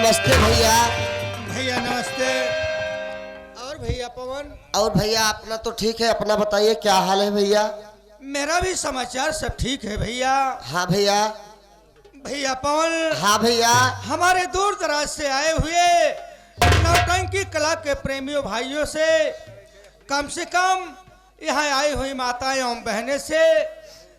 नमस्ते भैया। भैया नमस्ते। और भैया पवन? और भैया अपना तो ठीक है, अपना बताइए क्या हाल है भैया? मेरा भी समाचार सब ठीक है भैया। हाँ भैया। भैया पवन? हाँ भैया। हमारे दूर दराज से आए हुए नौटंकी कला के प्रेमियों भाइयों से कम यहाँ आई हुई माताएं एवं बहनें से,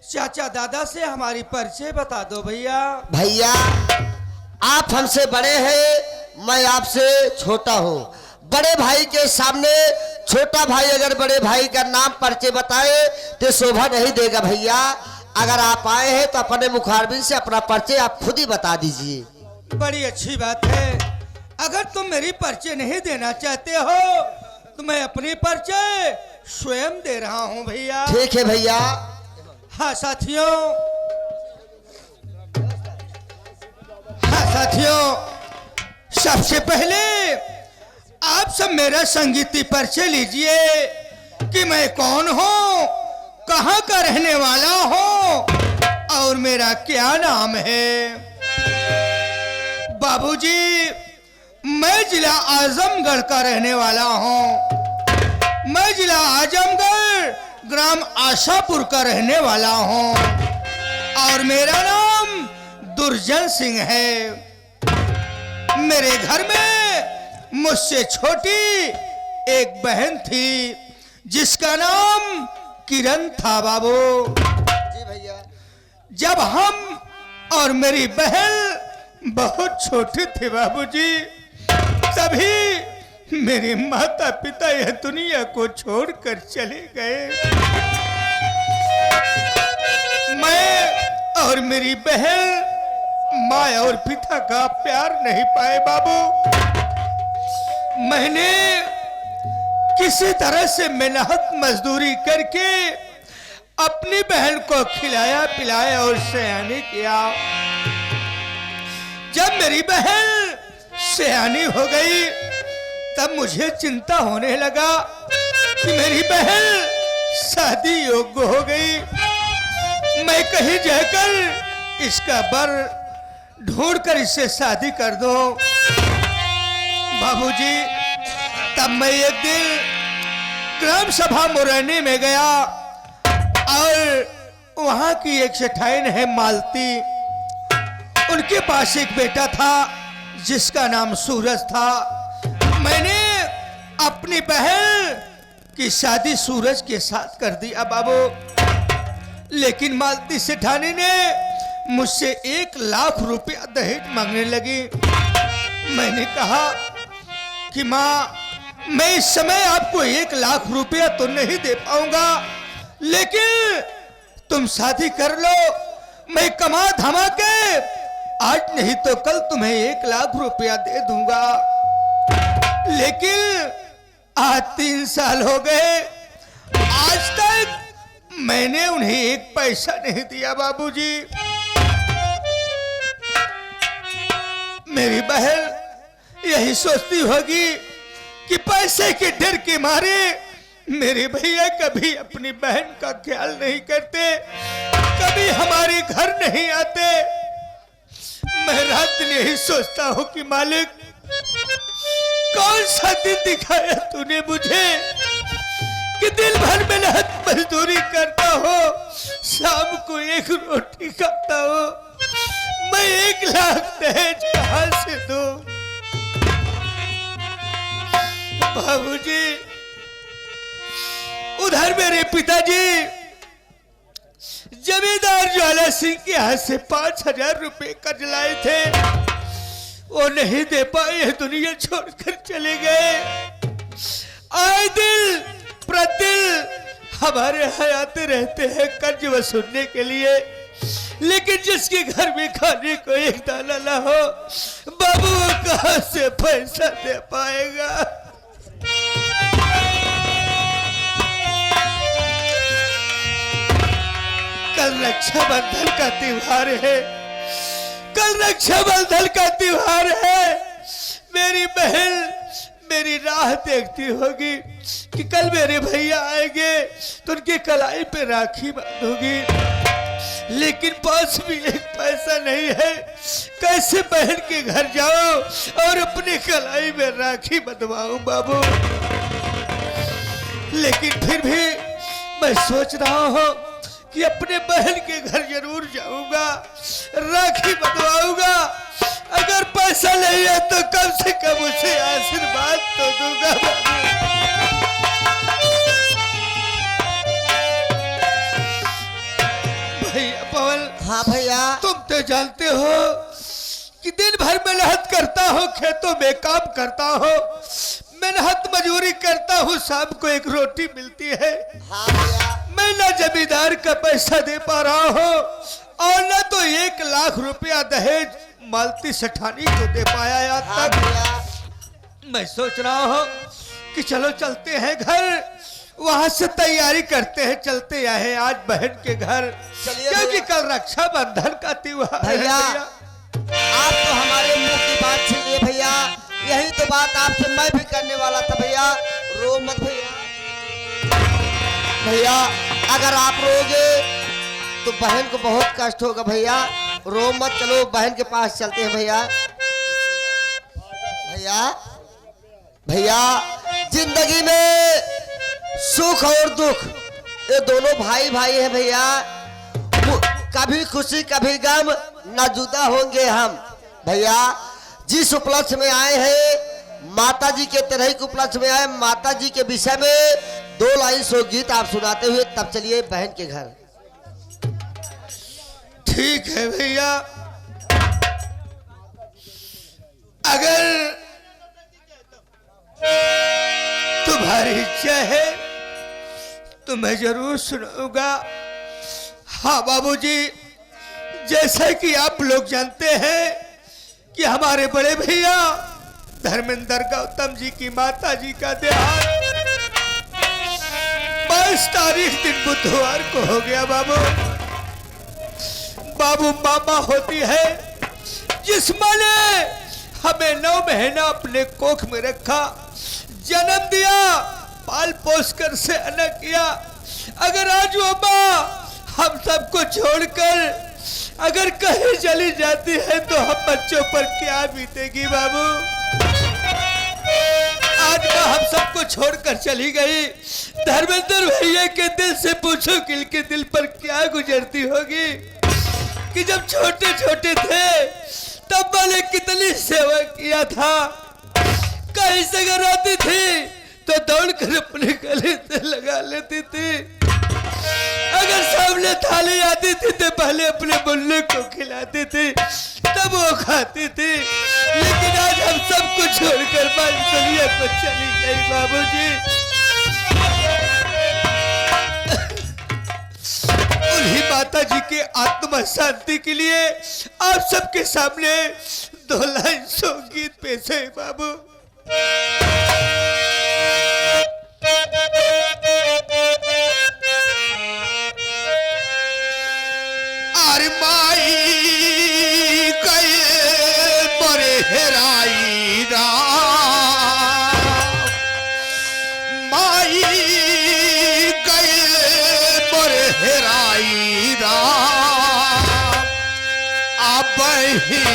चाचा दादा से हमारी परिचय बता दो भैया। भैया आप हमसे बड़े हैं, मैं आपसे छोटा हूँ। बड़े भाई के सामने छोटा भाई अगर बड़े भाई का नाम परिचय बताए तो शोभा नहीं देगा भैया। अगर आप आए हैं तो अपने मुखारबिन से अपना परिचय आप खुद ही बता दीजिए। बड़ी अच्छी बात है। अगर तुम मेरी परिचय नहीं देना चाहते हो तो मैं अपनी परिचय स्वयं दे रहा हूँ भैया। ठीक है भैया। हाँ साथियों, सबसे पहले आप सब मेरा संगीती परिचय लीजिए कि मैं कौन हूँ, कहाँ का रहने वाला हूँ और मेरा क्या नाम है। बाबूजी, मैं जिला आजमगढ़ का रहने वाला हूँ। मैं जिला आजमगढ़ ग्राम आशापुर का रहने वाला हूँ और मेरा नाम दुर्जन सिंह है। मेरे घर में मुझसे छोटी एक बहन थी जिसका नाम किरण था बाबू। जी भैया। जब हम और मेरी बहन बहुत छोटे थे बाबूजी, तभी मेरे माता पिता यह दुनिया को छोड़कर चले गए। मैं और मेरी बहन माँ और पिता का प्यार नहीं पाए बाबू। मैंने किसी तरह से मेहनत मजदूरी करके अपनी बहन को खिलाया पिलाया और सयानी किया। जब मेरी बहन सयानी हो गई तब मुझे चिंता होने लगा कि मेरी बहन शादी योग्य हो गई। मैं कहीं जाकर इसका बर ढूंढकर इससे शादी कर दो। बाबूजी, तब मैं एक दिन ग्राम सभा मुरैनी में गया और वहां की एक सेठाइन है मालती, उनके पास एक बेटा था जिसका नाम सूरज था। मैंने अपनी बहन की शादी सूरज के साथ कर दिया बाबू। लेकिन मालती सेठानी ने मुझसे 1 लाख रुपया दहेज मांगने लगी। मैंने कहा कि माँ, मैं इस समय आपको 1 लाख रुपया तो नहीं दे पाऊंगा, लेकिन तुम शादी कर लो, मैं कमा धमा के आज नहीं तो कल तुम्हें 1 लाख रुपया दे दूंगा। लेकिन आज 3 साल हो गए, आज तक मैंने उन्हें 1 पैसा नहीं दिया बाबूजी। मेरी बहन यही सोचती होगी कि पैसे के डर के मारे मेरे भैया कभी अपनी बहन का ख्याल नहीं करते, कभी हमारे घर नहीं आते। मैं रात दिन यही सोचता हूँ कि मालिक, कौन सा दिन दिखाया तूने मुझे कि दिन भर मेहनत मजदूरी करता हो, शाम को 1 रोटी खाता हो। मैं 1 लाख दहेज कहाँ से दूं? बाबूजी, उधर मेरे पिताजी जमींदार ज्वाला सिंह के हाथ से 5000 रुपए कर्ज लाए थे, वो नहीं दे पाए, दुनिया छोड़कर चले गए। आए दिन प्रतिदिन हमारे यहाँ आते रहते हैं कर्ज वसूलने के लिए, लेकिन जिसके घर में खाने को 1 दाना ना हो बाबू, वो कहाँ से पैसा दे पाएगा? कल रक्षाबंधन का त्योहार है, कल रक्षाबंधन का त्योहार है। मेरी बहन मेरी राह देखती होगी कि कल मेरे भैया आएंगे तो उनकी कलाई पे राखी बांधूंगी, लेकिन पास भी 1 पैसा नहीं है कैसे बहन के घर जाऊं और अपने कलाई में राखी बंधवाऊं बाबू। लेकिन फिर भी मैं सोच रहा हूं कि अपने बहन के घर जरूर जाऊंगा, राखी बंधवाऊंगा। अगर पैसा नहीं है तो कम से कम उसे आशीर्वाद तो दूंगा बाबू। भैया पवन, हाँ भैया, तुम तो जानते हो कि दिन भर मेहनत करता हूँ, खेतों में काम करता हूँ, मेहनत मजदूरी करता हूँ, शाम को एक रोटी मिलती है। हाँ भैया, मैं ना जमींदार का पैसा दे पा रहा हूँ और ना तो 1 लाख रुपया दहेज मालती सेठानी को दे पाया आज हाँ तक। भैया, मैं सोच रहा हूँ कि चलो चलते हैं घर, वहां से तैयारी करते हैं, चलते आए आज बहन के घर, चलिए क्योंकि भैया। कल रक्षाबंधन का त्योहार है भैया, भैया। आप तो हमारे मुंह की बात छीन लिए भैया। यही तो बात आपसे मैं भी करने वाला था भैया। रो मत भैया। भैया अगर आप रोगे तो बहन को बहुत कष्ट होगा भैया। रो मत, चलो बहन के पास चलते हैं भैया। भैया भैया, जिंदगी में सुख और दुख ये दोनों भाई भाई हैं भैया। कभी खुशी कभी गम, न जुदा होंगे हम भैया। जिस उपलक्ष्य में आए हैं माता जी के तरह के उपलक्ष्य में आए, माता जी के विषय में 2 लाइन सो गीत आप सुनाते हुए तब चलिए बहन के घर। ठीक है भैया, अगर तुम्हारी इच्छा है तो मैं जरूर सुनाऊंगा। हाँ बाबूजी, जैसा कि आप लोग जानते हैं कि हमारे बड़े भैया धर्मेंद्र गौतम जी की माता जी का देहांत 22 तारीख दिन बुधवार को हो गया बाबू। बाबू मामा होती है जिस माँ ने हमें 9 महीना अपने कोख में रखा, जन्म दिया, पाल पोस कर से अलग किया। अगर आज वो माँ हम सबको छोड़कर अगर कहीं चली जाती है तो हम बच्चों पर क्या बीतेगी बाबू। आज माँ हम सबको छोड़कर चली गई। धर्मेंद्र भैया के दिल से पूछो कि इनके दिल पर क्या गुजरती होगी कि जब छोटे छोटे थे तब मैंने कितनी सेवा किया था। कहीं से अगर आती थी तो दौड़कर अपने गले से लगा लेती थी। अगर सामने थाली आती थी तो पहले अपने बुल्ले को खिलाती थी, तब वो खाती थी। लेकिन आज हम सबको छोड़कर दुनिया को चली गई बाबूजी। उन्हीं माता जी के आत्मा शांति के लिए आप सबके सामने 2 लाइन संगीत पेश है बाबू। अरे माई कई बड़े हेराई राम, माई कई बड़े हेराई राम, अब ही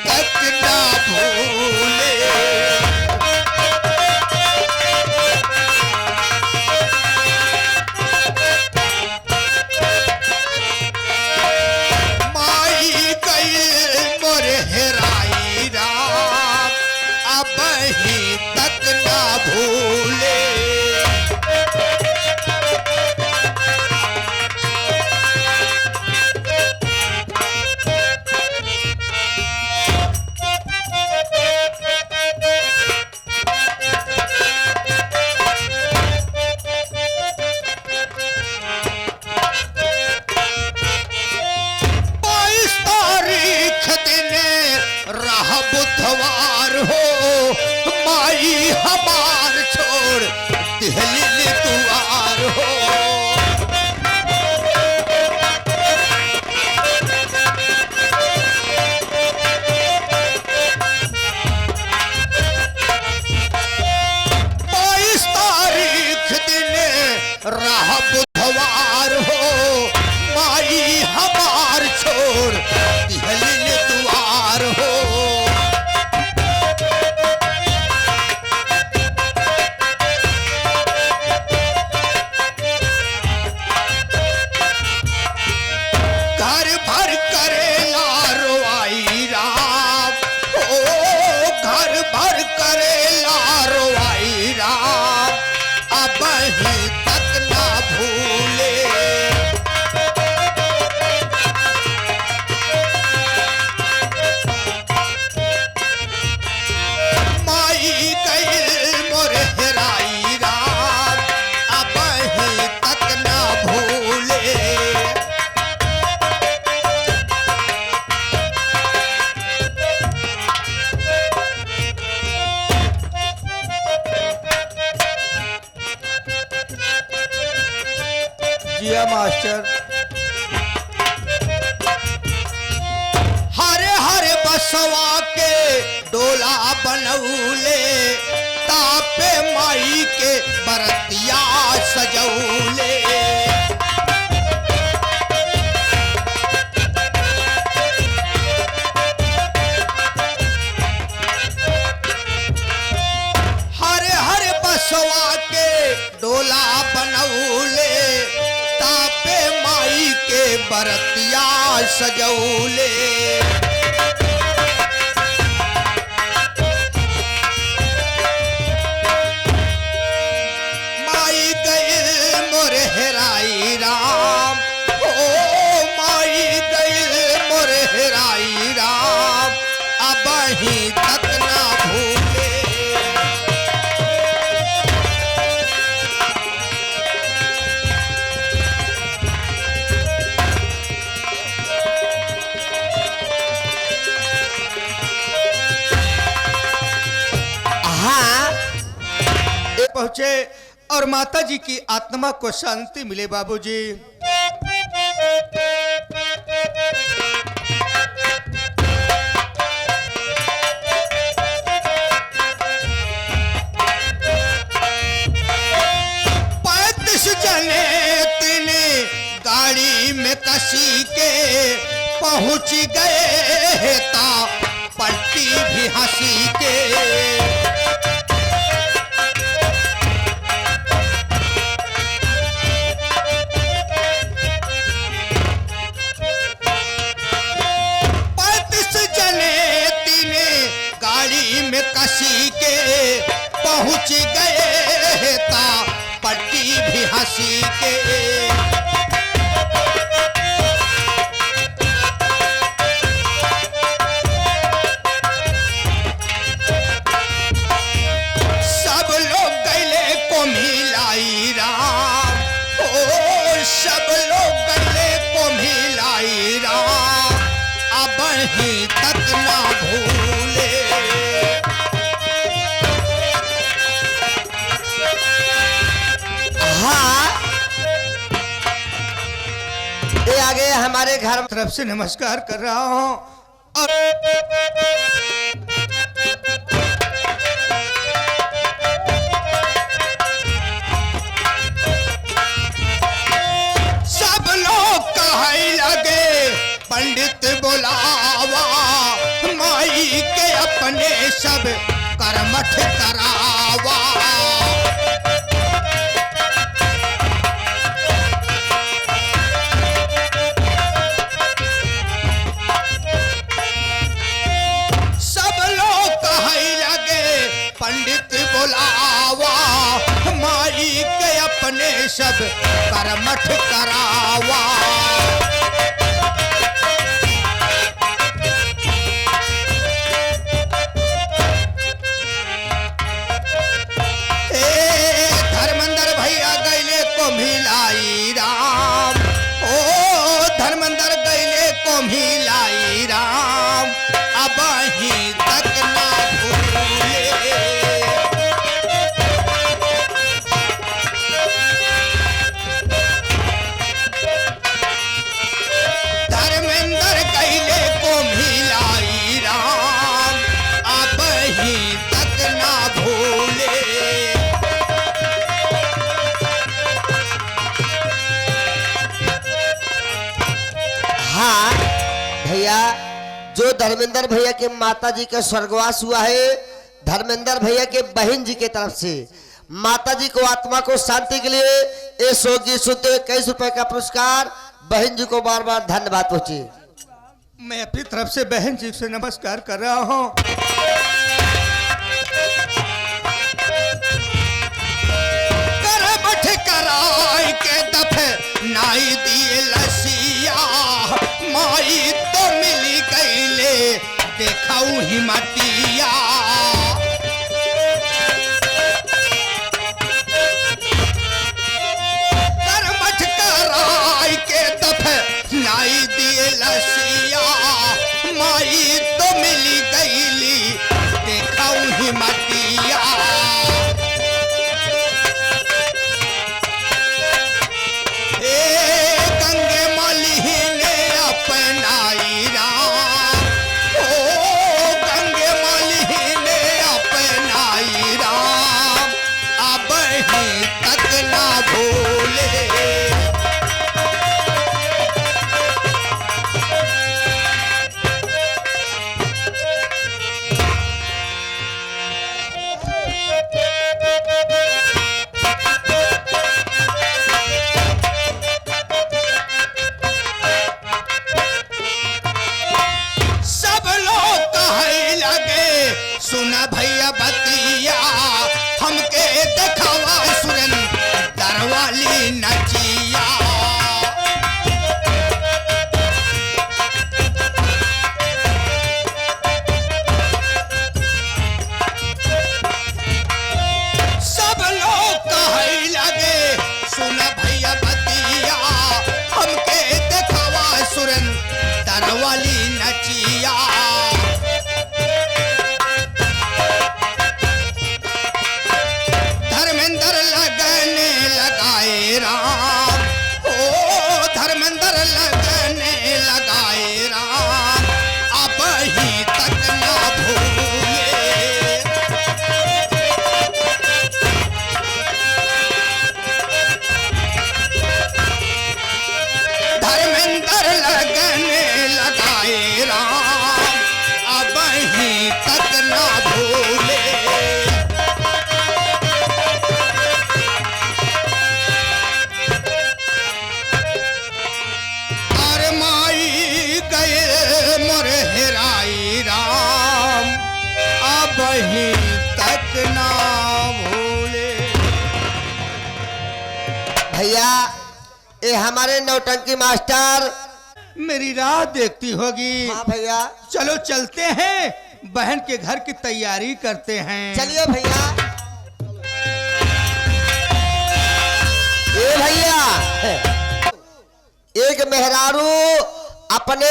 तक ना भूले। बुधवार हो माई हमार छोड़ दिहली दुआर हो। राह बुधवार हो माई हमार छोड़ दिहली दुआर हो। गया मास्टर। हरे हरे बसवा के डोला बनौले, तापे माई के बरतिया सजौले। हरे हरे बसवा के डोला बनौले, तापे माई के बरतिया सजौले। माई गइल मोर हेराई राम, ओ माई गइल मोर हेराई राम, अबही तक ना भूले। हाँ पहुंचे और माता जी की आत्मा को शांति मिले। बाबूजी जने तिने गाड़ी में कसी के पहुंच गए ता पलटी भी हंसी के। में कसी के पहुंच गए ता पट्टी भी हंसी के। सब लोग गले को मिलाई राम, ओ सब लोग गले को मिलाई राम, अब ही तक ना भूले। ये आगे हमारे घर तरफ से नमस्कार कर रहा हूं और सब लोग कहे लगे पंडित बुलावा, माई के अपने सब कर्मठ करावा। पंडित बुलावा, माई के अपने सब कर्मठ करावा। धर्मेंद्र भैया गैले को मिलाई राम, ओ धर्मेंद्र गैले को मिलाई राम, अब ही तक ना भूले। धर्मेंद्र गैले को मिलाई राम, अब ही तक ना भूले। हाँ भैया, जो धर्मेंद्र भैया के माता जी का स्वर्गवास हुआ है, धर्मेंद्र भैया के बहन जी के तरफ से माता जी को आत्मा को शांति के लिए ये सोगी सुनते हुए 21 रुपए का पुरस्कार बहन जी को बार बार धन्यवाद पहुंचे। मैं अपनी तरफ से बहन जी से नमस्कार कर रहा हूं। करबठ कराई के दफे नाई दिए लसिया, माई तो मिली गईले देखाऊ हिमतिया। करबठ कराई के दफे नाई दिए लसिया, माई तो मिली गईली देखाऊ हिमतिया। हमके दिखावा सुरन दरवाली नचिया। सब लोग कहे लगे सुन भैया बतिया, हमके दिखावा सुरन दरवाली नचिया। धर्मेंद्र लगने लगाए राम, ओ धर्मेंद्र लगने लगाए राम, अब ही तक ना भूले। धर्मेंद्र लगने लगाए राम, अब ही तक ना भूले। अरे माई गए मोर हेराई राम, अब ही तक ना भूले। भैया ये हमारे नौटंकी मास्टर। मेरी राह देखती होगी। हाँ भैया चलो चलते हैं, बहन के घर की तैयारी करते हैं। चलिए भैया। ये भैया एक मेहरारू अपने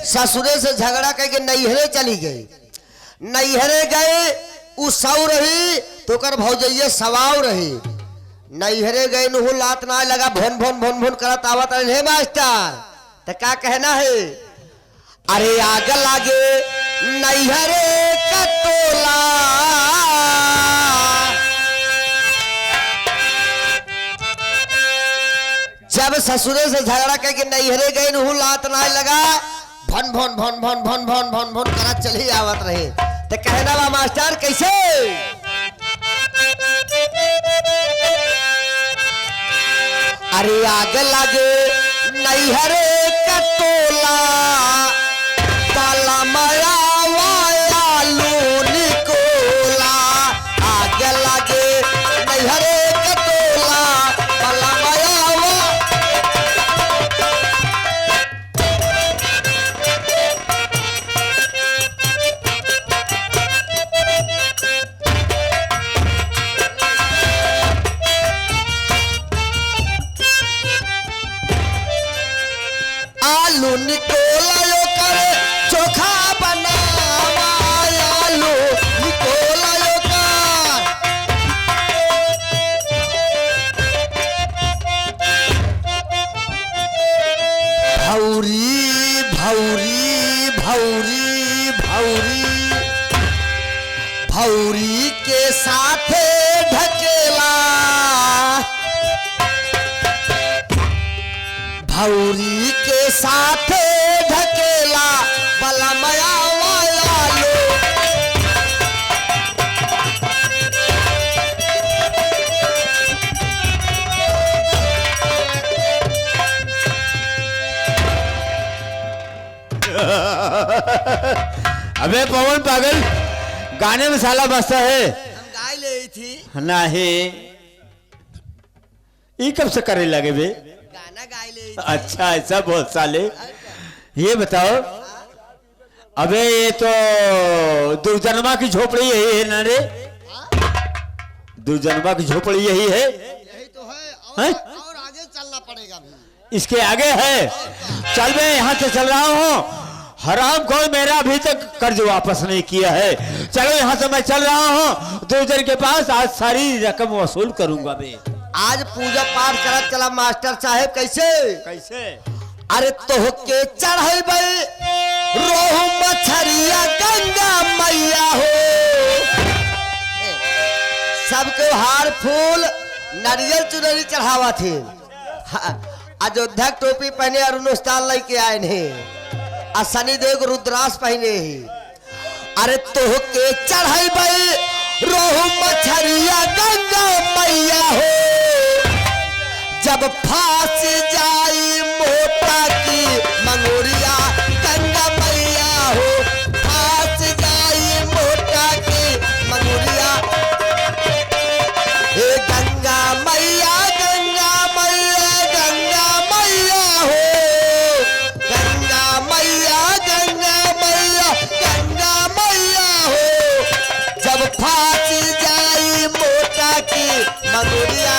ससुरे से झगड़ा करके नैहरे चली गई। नैहरे गए उ सौ रही तो कर भौजैये सवाव रही। नैहरे गए नुहू लात ना लगा भोन भोन भोन भोन करत आवत रहे मास्टर। तो क्या कहना है? अरे आग लागे नैहरे का टोला, जब ससुरे से झगड़ा करके नैहरे गए नुहू लात ना लगा भन भन भन भन भन भन भन भन करत चली आवत रहे। तो कहना बा मास्टर कैसे? अरे आग लागे नैहरे का टोला, ताला माया वायालू निकोला। आग लागे नैहरे का टोला, ताला माया वा। आलू निकोला यो करे चोखा बनावा, आलू निकोला यो कर। भौरी भौरी भौरी भौरी भौरी के साथे ढकेला, भौरी के साथे ढकेला बलमया वायालो। अबे पवन पागल, गाने में साला बसता है। हम गाय ले थी नहीं, ये कब से करे लगे बे? गाना गाय ले। अच्छा ऐसा बोल साले। ये बताओ, अबे ये तो दुर्जन्मा की झोपड़ी यही है ना रे? दुर्जन्मा की झोपड़ी यही है? यही तो है, और आगे चलना पड़ेगा भी। इसके आगे है? चल मैं यहाँ से चल रहा हूँ। हराम खोर मेरा अभी तक कर्ज वापस नहीं किया है। चलो यहाँ से मैं चल रहा हूँ दुर्जन के पास, आज सारी रकम वसूल करूंगा मैं। आज पूजा पाठ करत चला मास्टर साहेब। कैसे कैसे? अरे तोह के चढ़े रोहू मछरिया गंगा मैया हो, सबको हार फूल नारियल चुनरी चढ़ावा थे। अयोध्या टोपी पहने अरुणोस्तान लेके आए हैं, और शनिदेव को रुद्रास पहने ही। अरे तोह के चढ़े रोहू मछरिया गंगा मैया हो, जब फांस जाई मोटा की मंगोरिया गंगा मैया हो, फांस जाई मोटा की मंगोरिया। की मंगुरिया